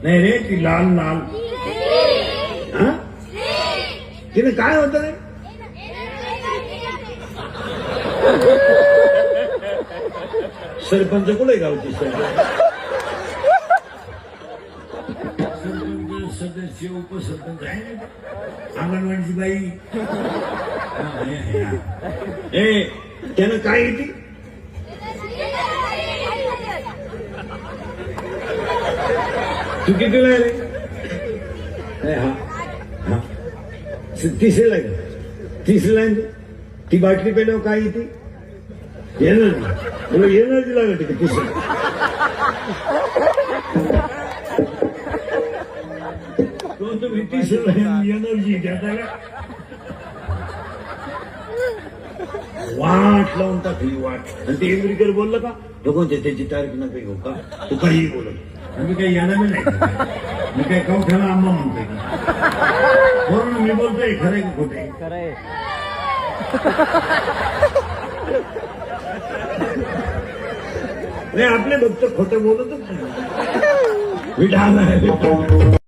नाही रे ती लाल लाल तिने काय होत रे सरपंच कुठे गावची सरपंच सदस्य उपसरपंच आहे अंगणवाडीची बाई त्यानं काय येते तू कितीला आहे रे तिसरीला आहे का तिसरीला आहे ती बाटली पेल्यावर काय येते एनर्जी तुला एनर्जी लागते का तिसरी तो तुम्ही तिसरीला एनर्जी घ्यायला वाट लावून टाकली वाट आणि ते इंग्रिकर बोललं का नको त्याची तारीख नका घेऊ का तू काहीही बोलत मी काही येणार नाही मी काही कवठ्याला आंबा म्हणतोय बरोबर मी बोलतोय खरंय का खोटे खरंय नाही आपले भक्त खोटं बोलतच नाही विधान आहे